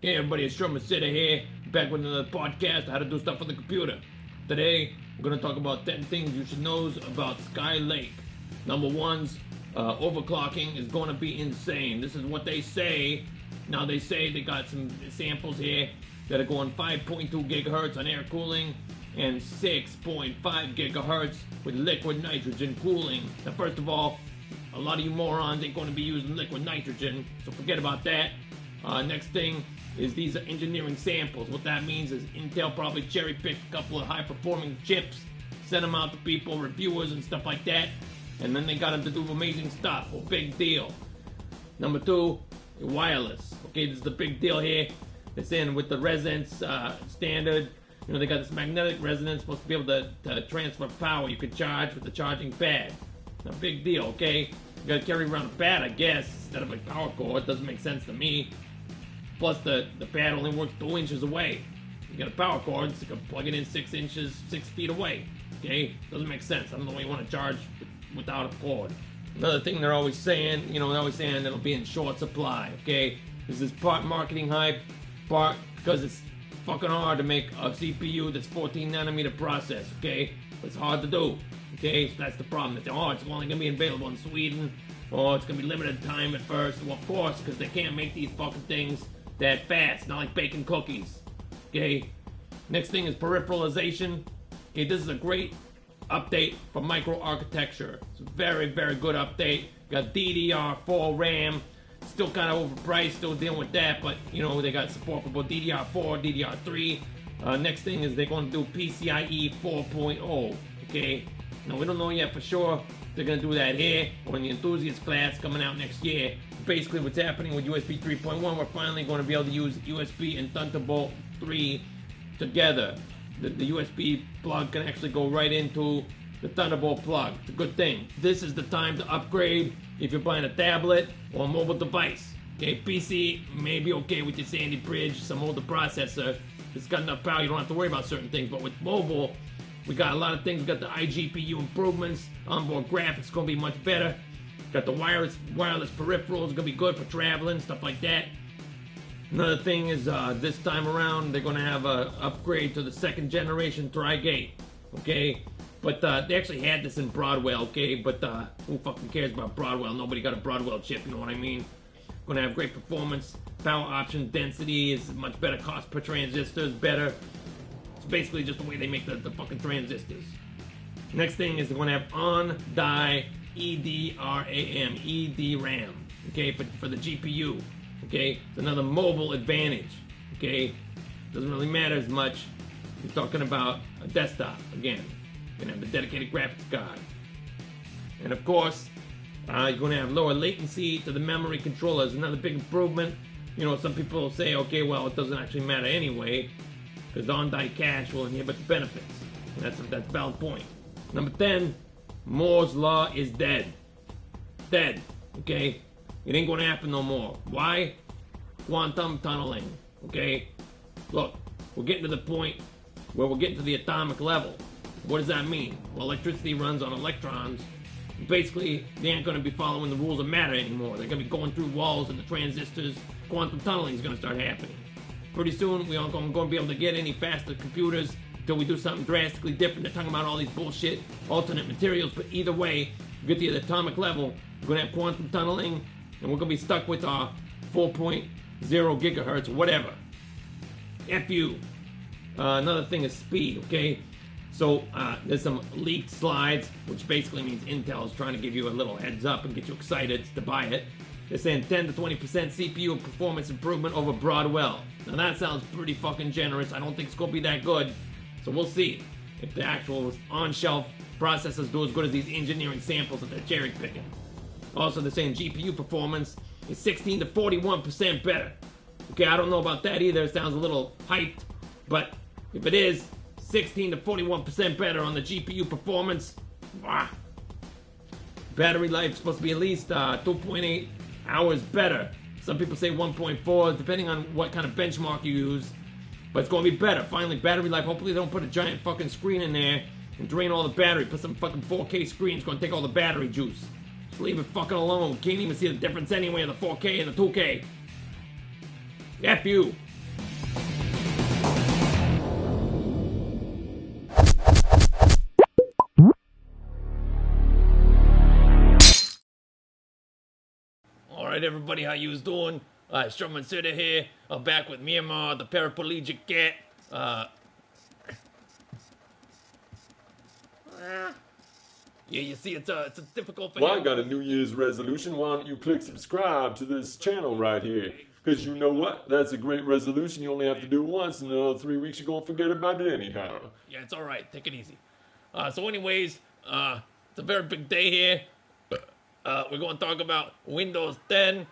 Hey everybody, it's Sherman here, back with another podcast, how to do stuff on the computer. Today, we're going to talk about 10 things you should know about Skylake. Number one's, overclocking is going to be insane. This is what they say. Now they say they got some samples here that are going 5.2 gigahertz on air cooling and 6.5 gigahertz with liquid nitrogen cooling. Now first of all, a lot of you morons ain't going to be using liquid nitrogen, so forget about that. Next thing is these are engineering samples. What that means is Intel probably cherry-picked a couple of high-performing chips, sent them out to people, reviewers and stuff like that, and then they got them to do amazing stuff. Well, big deal. Number two, wireless. Okay, this is the big deal here. It's in with the resonance standard. You know, they got this magnetic resonance supposed to be able to transfer power. You can charge with the charging pad. Now, big deal, okay? You gotta carry around a pad, I guess, instead of a power cord. Doesn't make sense to me. Plus, the pad only works 2 inches away. You got a power cord, so you can plug it in 6 feet away. Okay? Doesn't make sense. I don't know why you want to charge without a cord. Another thing they're always saying, they're always saying it'll be in short supply. Okay? This is part marketing hype, part because it's fucking hard to make a CPU that's 14 nanometer process. Okay? It's hard to do. Okay? So that's the problem. It's only going to be available in Sweden, or it's going to be limited time at first. Well, of course, because they can't make these fucking things that fast, not like baking cookies. Okay? Next thing is peripheralization. Okay, this is a great update for microarchitecture. It's a very, very good update. Got DDR4 RAM. Still kind of overpriced, still dealing with that, but they got support for both DDR4, DDR3. Next thing is they're going to do PCIe 4.0. Okay? Now, we don't know yet for sure if they're going to do that here or in the enthusiast class coming out next year. Basically, what's happening with USB 3.1, we're finally going to be able to use USB and Thunderbolt 3 together. The USB plug can actually go right into the Thunderbolt plug. It's a good thing. This is the time to upgrade if you're buying a tablet or a mobile device. Okay, PC may be okay with your Sandy Bridge, some older processor. It's got enough power, you don't have to worry about certain things. But with mobile, we got a lot of things. We got the iGPU improvements, onboard graphics going to be much better. Got the wireless peripherals, gonna be good for traveling, stuff like that. Another thing is this time around they're gonna have a upgrade to the 2nd generation Tri-Gate. Okay, but they actually had this in Broadwell. Okay, but who fucking cares about Broadwell? Nobody got a Broadwell chip. You know what I mean? Gonna have great performance, power option density is much better, cost per transistor is better. It's basically just the way they make the fucking transistors. Next thing is they're gonna have on-die EDRAM, okay, for the GPU, okay? It's another mobile advantage, okay? Doesn't really matter as much. You're talking about a desktop, again. You're gonna have the dedicated graphics card. And of course, you're gonna have lower latency to the memory controllers, another big improvement. Some people will say, okay, well, it doesn't actually matter anyway, because the on-die cache will inhibit the benefits. And that's a valid point. Number 10, Moore's Law is dead. Dead. Okay? It ain't gonna happen no more. Why? Quantum tunneling. Okay? Look, we're getting to the point where we're getting to the atomic level. What does that mean? Well, electricity runs on electrons. Basically, they ain't gonna be following the rules of matter anymore. They're gonna be going through walls and the transistors. Quantum tunneling is gonna start happening. Pretty soon, we aren't gonna be able to get any faster computers until we do something drastically different. They're talking about all these bullshit alternate materials, but either way, we get to the atomic level, we're gonna have quantum tunneling, and we're gonna be stuck with our 4.0 gigahertz or whatever. F you. Another thing is speed, okay? So there's some leaked slides, which basically means Intel is trying to give you a little heads up and get you excited to buy it. They're saying 10 to 20% CPU performance improvement over Broadwell. Now that sounds pretty fucking generous. I don't think it's gonna be that good. So we'll see if the actual on-shelf processors do as good as these engineering samples that they're cherry-picking. Also, they're saying GPU performance is 16 to 41% better. Okay, I don't know about that either. It sounds a little hyped. But if it is 16 to 41% better on the GPU performance, wow. Battery life is supposed to be at least 2.8 hours better. Some people say 1.4, depending on what kind of benchmark you use. But it's going to be better. Finally, battery life. Hopefully they don't put a giant fucking screen in there and drain all the battery. Put some fucking 4K screen. It's going to take all the battery juice. Just leave it fucking alone. Can't even see the difference anyway in the 4K and the 2K. F you. right, everybody, how yous doing? Sherman City here. I'm back with Myanmar, the paraplegic cat. Yeah, you see, it's a difficult for Well, I him. got a New Year's resolution. Why don't you click subscribe to this channel right here? Because you know what? That's a great resolution. You only have to do it once, and in another 3 weeks, you're going to forget about it anyhow. Yeah, it's all right. Take it easy. So, anyways, it's a very big day here. We're going to talk about Windows 10